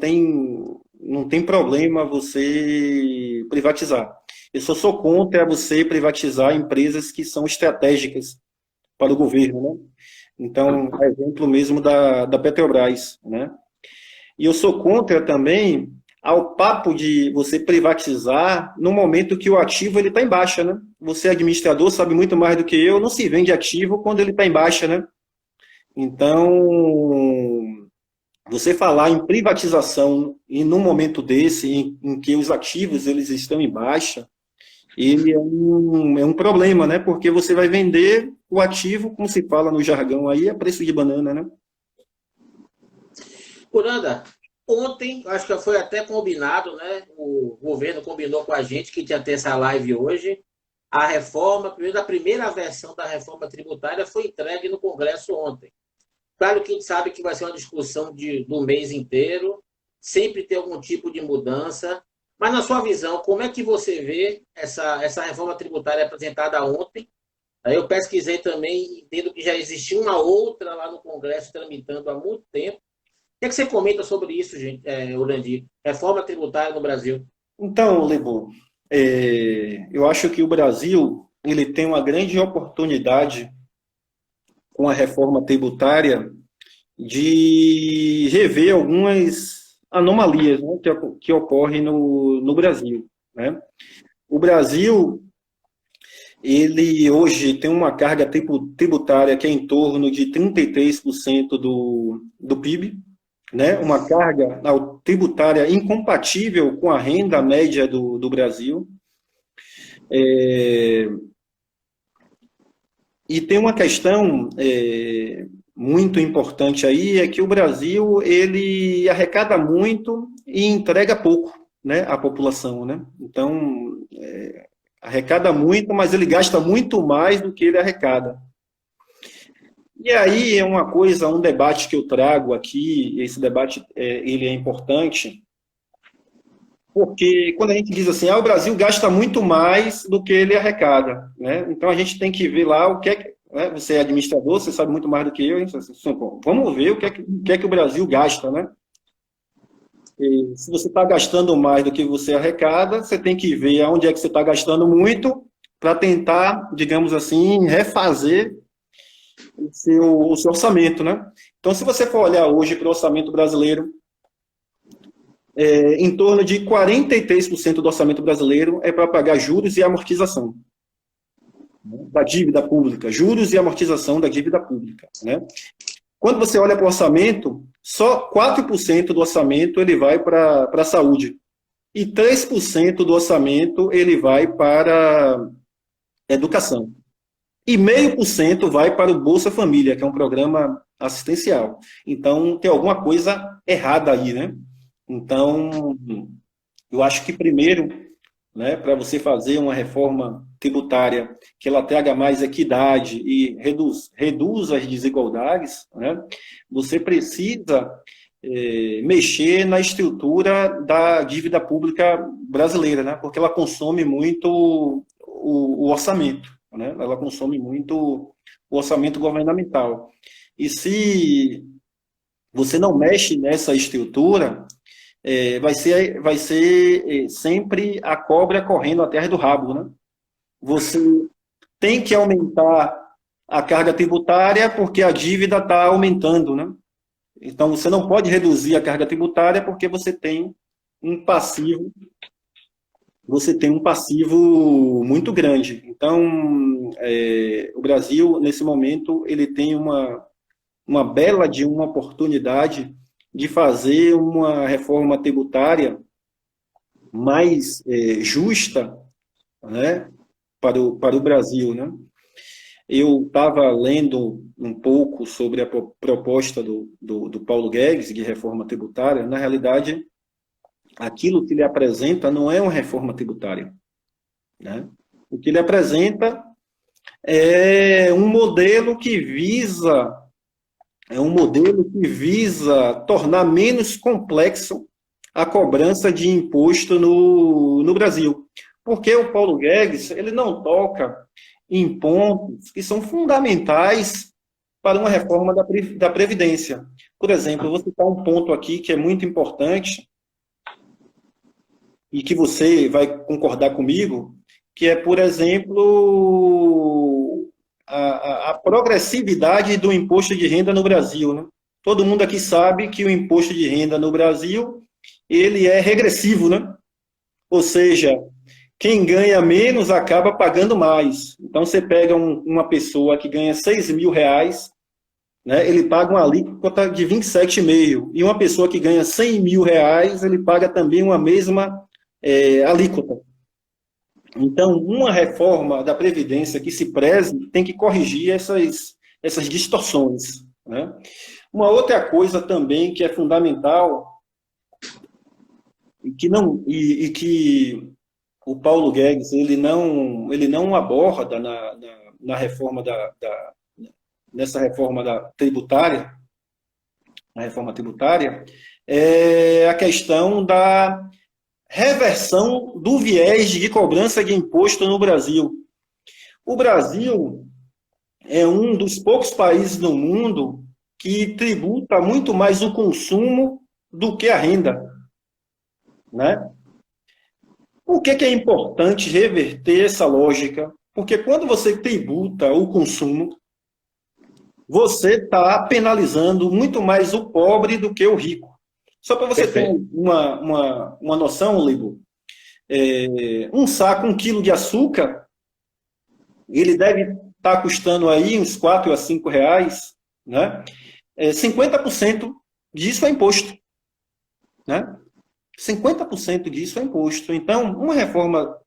tem problema você privatizar. Eu só sou contra você privatizar empresas que são estratégicas para o governo, né? Então, exemplo mesmo da Petrobras, né? E eu sou contra também ao papo de você privatizar no momento que o ativo ele está em baixa, né? Você, administrador, sabe muito mais do que eu, não se vende ativo quando ele está em baixa, né? Então, você falar em privatização e num momento desse, em que os ativos eles estão em baixa, ele é um problema, né? Porque você vai vender o ativo, como se fala no jargão aí, a preço de banana, né? Uranda, ontem, acho que foi até combinado, né? O governo combinou com a gente que ia ter essa live hoje. A reforma, a primeira versão da reforma tributária foi entregue no Congresso ontem. Claro que a gente sabe que vai ser uma discussão do mês inteiro, sempre ter algum tipo de mudança. Mas, na sua visão, como é que você vê essa reforma tributária apresentada ontem? Aí eu pesquisei também, entendo que já existia uma outra lá no Congresso tramitando há muito tempo. O que é que você comenta sobre isso, gente, Orandi? Reforma tributária no Brasil. Então, Lebo, eu acho que o Brasil ele tem uma grande oportunidade com a reforma tributária de rever algumas anomalias, né, que ocorrem no Brasil, né? O Brasil, ele hoje tem uma carga tributária que é em torno de 33% do PIB, né? Uma carga tributária incompatível com a renda média do Brasil. E tem uma questão muito importante aí, é que o Brasil ele arrecada muito e entrega pouco, né, à população, né? Então, arrecada muito, mas ele gasta muito mais do que ele arrecada. E aí é uma coisa, um debate que eu trago aqui, esse debate ele é importante, porque quando a gente diz assim, o Brasil gasta muito mais do que ele arrecada, né? Então a gente tem que ver lá o que é que, né? Você é administrador, você sabe muito mais do que eu, hein? Vamos ver o que é que o Brasil gasta, né? E se você está gastando mais do que você arrecada, você tem que ver aonde é que você está gastando muito para tentar, digamos assim, refazer o seu orçamento, né? Então, se você for olhar hoje para o orçamento brasileiro, em torno de 43% do orçamento brasileiro é para pagar juros e amortização, né, da dívida pública, juros e amortização da dívida pública, né? Quando você olha para o orçamento, só 4% do orçamento ele vai para a saúde e 3% do orçamento ele vai para a educação. E 0,5% vai para o Bolsa Família, que é um programa assistencial. Então, tem alguma coisa errada aí, né? Então, eu acho que primeiro, né, para você fazer uma reforma tributária que ela traga mais equidade e reduz as desigualdades, né, você precisa mexer na estrutura da dívida pública brasileira, né, porque ela consome muito o orçamento, né, ela consome muito o orçamento governamental. E se você não mexe nessa estrutura, vai ser sempre a cobra correndo atrás do rabo, né? Você tem que aumentar a carga tributária porque a dívida está aumentando, né? Então, você não pode reduzir a carga tributária porque você tem um passivo muito grande. Então, o Brasil, nesse momento, ele tem uma bela de uma oportunidade de fazer uma reforma tributária mais justa, né, para o Brasil, né? Eu estava lendo um pouco sobre a proposta do Paulo Guedes de reforma tributária. Na realidade, aquilo que ele apresenta não é uma reforma tributária, né? O que ele apresenta é um modelo que visa tornar menos complexo a cobrança de imposto no Brasil. Porque o Paulo Guedes, ele não toca em pontos que são fundamentais para uma reforma da Previdência. Por exemplo, eu vou citar um ponto aqui que é muito importante e que você vai concordar comigo, que é, por exemplo, a progressividade do imposto de renda no Brasil, né? Todo mundo aqui sabe que o imposto de renda no Brasil, ele é regressivo, né? Ou seja, quem ganha menos acaba pagando mais. Então, você pega uma pessoa que ganha R$ 6.000, né, ele paga uma alíquota de 27,5%. E uma pessoa que ganha R$ 100.000, ele paga também uma mesma alíquota. Então, uma reforma da Previdência que se preze tem que corrigir essas distorções, né? Uma outra coisa também que é fundamental e que o Paulo Guedes ele não aborda na reforma nessa reforma tributária, na reforma tributária, é a questão da reversão do viés de cobrança de imposto no Brasil. O Brasil é um dos poucos países no mundo que tributa muito mais o consumo do que a renda, né? Por que é importante reverter essa lógica? Porque quando você tributa o consumo, você está penalizando muito mais o pobre do que o rico. Só para você ter uma noção, Libo, 1 quilo de açúcar, ele deve estar custando aí uns R$ 4 a R$ 5, né? 50% disso é imposto, né? 50% disso é imposto. Então, uma reforma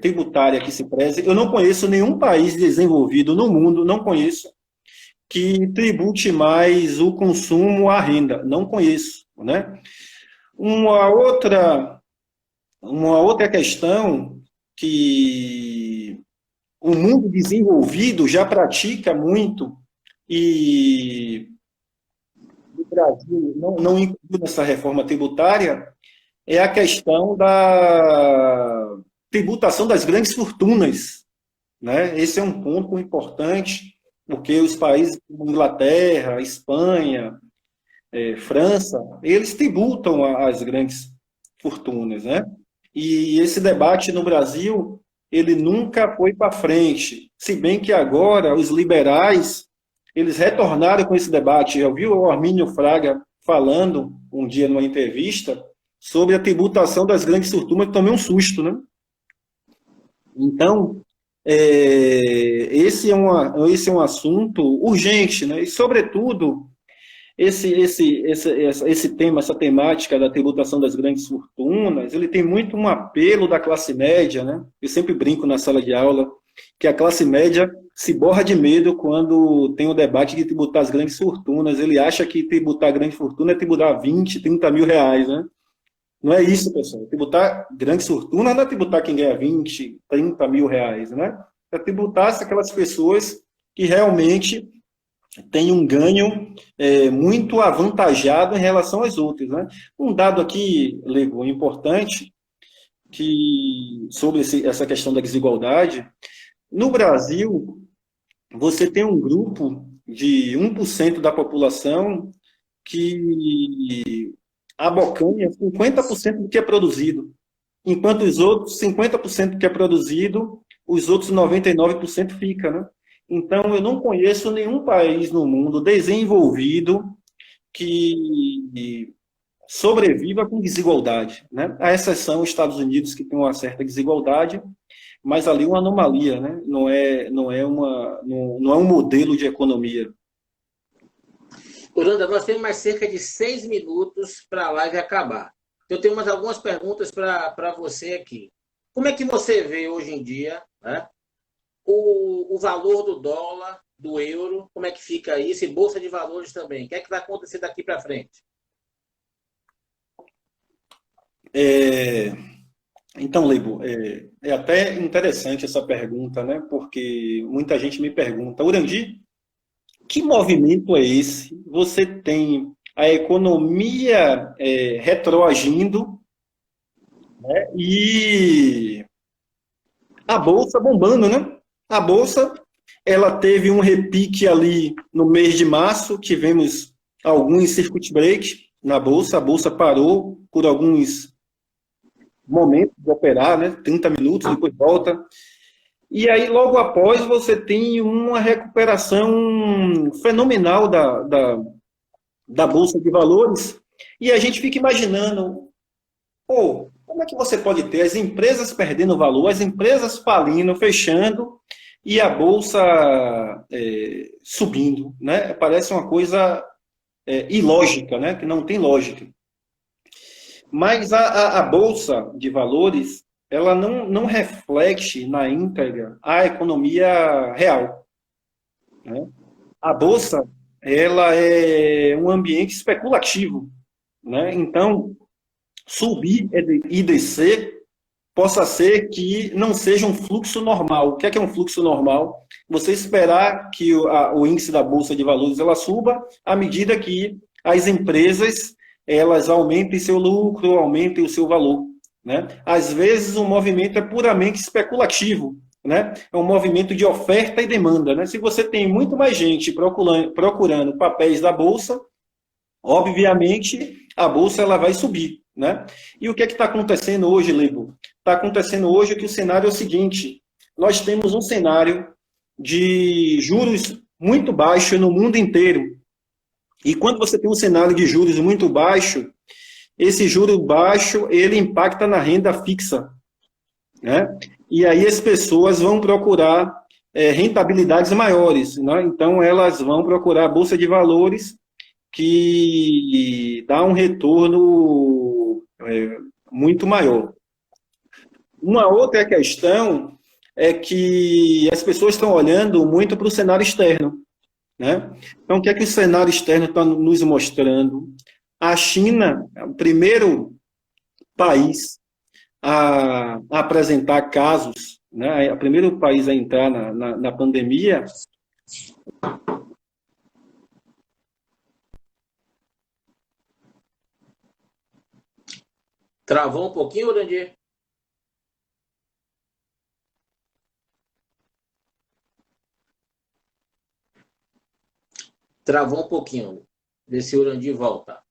tributária que se preze, eu não conheço nenhum país desenvolvido no mundo, não conheço, que tribute mais o consumo à renda. Não conheço, né? Uma outra questão que o mundo desenvolvido já pratica muito e o Brasil não incluiu nessa reforma tributária é a questão da tributação das grandes fortunas, né? Esse é um ponto importante, porque os países como Inglaterra, Espanha, França, eles tributam as grandes fortunas, né? E esse debate no Brasil, ele nunca foi para frente, se bem que agora os liberais, eles retornaram com esse debate. Eu vi o Armínio Fraga falando um dia numa entrevista sobre a tributação das grandes fortunas, que tomei um susto, né? Então, esse é um assunto urgente, né? E, sobretudo, esse tema, essa temática da tributação das grandes fortunas, ele tem muito um apelo da classe média, né? Eu sempre brinco na sala de aula que a classe média se borra de medo quando tem o debate de tributar as grandes fortunas. Ele acha que tributar a grande fortuna é tributar 20, 30 mil reais, né? Não é isso, pessoal. Tributar grandes fortunas não é tributar quem ganha 20, 30 mil reais, né? É tributar aquelas pessoas que realmente têm um ganho muito avantajado em relação às outras, né? Um dado aqui, Lego, importante, sobre essa questão da desigualdade. No Brasil, você tem um grupo de 1% da população que abocanha 50% do que é produzido, enquanto os outros 50% do que é produzido, os outros 99% fica, né? Então, eu não conheço nenhum país no mundo desenvolvido que sobreviva com desigualdade, né? A exceção dos Estados Unidos, que tem uma certa desigualdade, mas ali uma anomalia, né? Não é um modelo de economia. Orlando, nós temos mais cerca de 6 minutos para a live acabar. Eu tenho algumas perguntas para você aqui. Como é que você vê hoje em dia, né, o valor do dólar, do euro, como é que fica isso, e bolsa de valores também? O que é que vai acontecer daqui para frente? Então, Leibo, é até interessante essa pergunta, né? Porque muita gente me pergunta, Urandi, que movimento é esse? Você tem a economia retroagindo, né? E A bolsa bombando, né? A bolsa, ela teve um repique ali no mês de março, tivemos alguns circuit break na bolsa, a bolsa parou por alguns momentos de operar, né? 30 minutos, depois volta. E aí, logo após, você tem uma recuperação fenomenal da Bolsa de Valores, e a gente fica imaginando, pô, como é que você pode ter as empresas perdendo valor, as empresas falindo, fechando, e a Bolsa subindo, né? Parece uma coisa ilógica, né? Que não tem lógica. Mas a Bolsa de Valores, ela não reflete na íntegra a economia real, né? A Bolsa, ela é um ambiente especulativo, né? Então, subir e descer possa ser que não seja um fluxo normal. O que é um fluxo normal? Você esperar que o índice da Bolsa de Valores ela suba à medida que as empresas elas aumentem seu lucro, aumentem o seu valor, né? Às vezes o movimento é puramente especulativo, né? É um movimento de oferta e demanda, né? Se você tem muito mais gente procurando papéis da Bolsa, obviamente a Bolsa ela vai subir, né? E o que é que está acontecendo hoje, Lebo? Está acontecendo hoje que o cenário é o seguinte: nós temos um cenário de juros muito baixo no mundo inteiro. E quando você tem um cenário de juros muito baixo, esse juro baixo ele impacta na renda fixa, né? E aí as pessoas vão procurar rentabilidades maiores, né? Então elas vão procurar a bolsa de valores que dá um retorno muito maior. Uma outra questão é que as pessoas estão olhando muito para o cenário externo, né? Então, o que é que o cenário externo está nos mostrando? A China é o primeiro país a apresentar casos, né? É o primeiro país a entrar na pandemia. Travou um pouquinho, Urandir? Travou um pouquinho. Vê se o Urandir volta.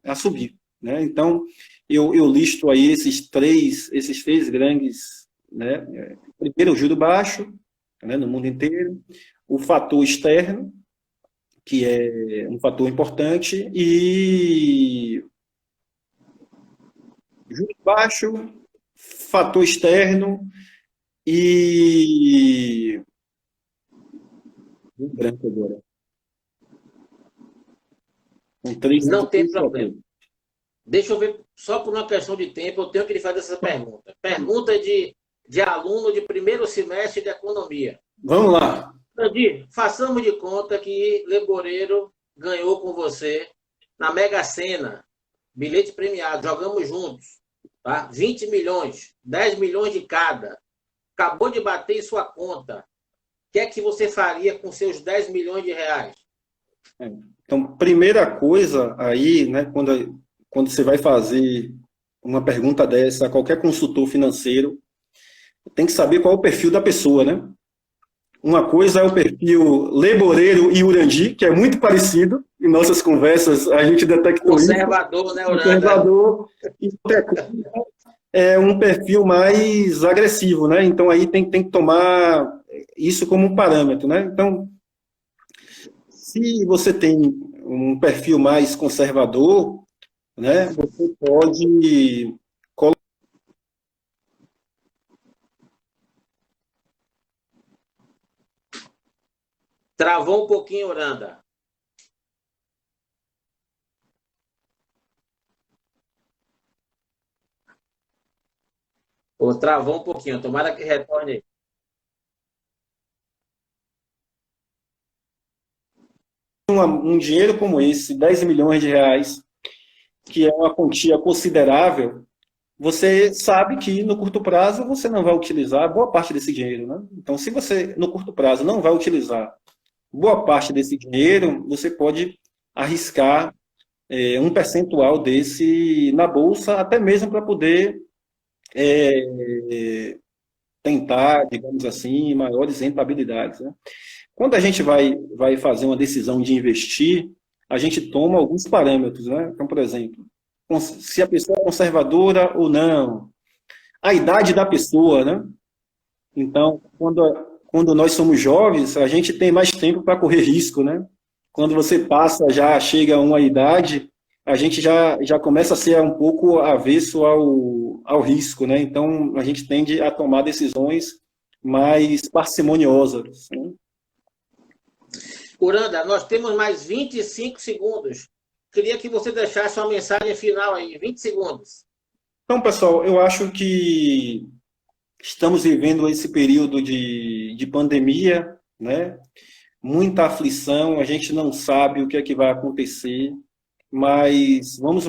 A subir, né? Então, eu listo aí esses três grandes, né? Primeiro, o juro baixo, né, no mundo inteiro, o fator externo, que é um fator importante, e juro baixo, fator externo e branco agora. Não tem problema. Deixa eu ver, só por uma questão de tempo, eu tenho que lhe fazer essa pergunta. Pergunta de aluno de primeiro semestre de economia. Vamos lá. Urandir, façamos de conta que Leboreiro ganhou com você na Mega Sena, bilhete premiado, jogamos juntos, tá? 20 milhões, 10 milhões de cada. Acabou de bater em sua conta. O que é que você faria com seus 10 milhões de reais? Então, primeira coisa aí, né, quando você vai fazer uma pergunta dessa a qualquer consultor financeiro, tem que saber qual é o perfil da pessoa, né? Uma coisa é o perfil Leboreiro e Urandir, que é muito parecido. Em nossas conversas, a gente detectou conservador, isso. Né, Uranda? Conservador. E outra coisa é um perfil mais agressivo, né? Então, aí tem que tomar isso como um parâmetro, né? Então, se você tem um perfil mais conservador, né, você pode colocar. Travou um pouquinho, Uranda. Ou travou um pouquinho, tomara que retorne aí. Um dinheiro como esse, 10 milhões de reais, que é uma quantia considerável, você sabe que no curto prazo você não vai utilizar boa parte desse dinheiro, né? Então, se você no curto prazo não vai utilizar boa parte desse dinheiro, você pode arriscar um percentual desse na bolsa, até mesmo para poder tentar, digamos assim, maiores rentabilidades, né? Quando a gente vai fazer uma decisão de investir, a gente toma alguns parâmetros, né? Então, por exemplo, se a pessoa é conservadora ou não, a idade da pessoa, né? Então, quando nós somos jovens, a gente tem mais tempo para correr risco, né? Quando você passa, já chega a uma idade, a gente já começa a ser um pouco avesso ao risco, né? Então, a gente tende a tomar decisões mais parcimoniosas, né? Uranda, nós temos mais 25 segundos. Queria que você deixasse uma mensagem final aí, 20 segundos. Então, pessoal, eu acho que estamos vivendo esse período de pandemia, né? Muita aflição, a gente não sabe o que é que vai acontecer, mas vamos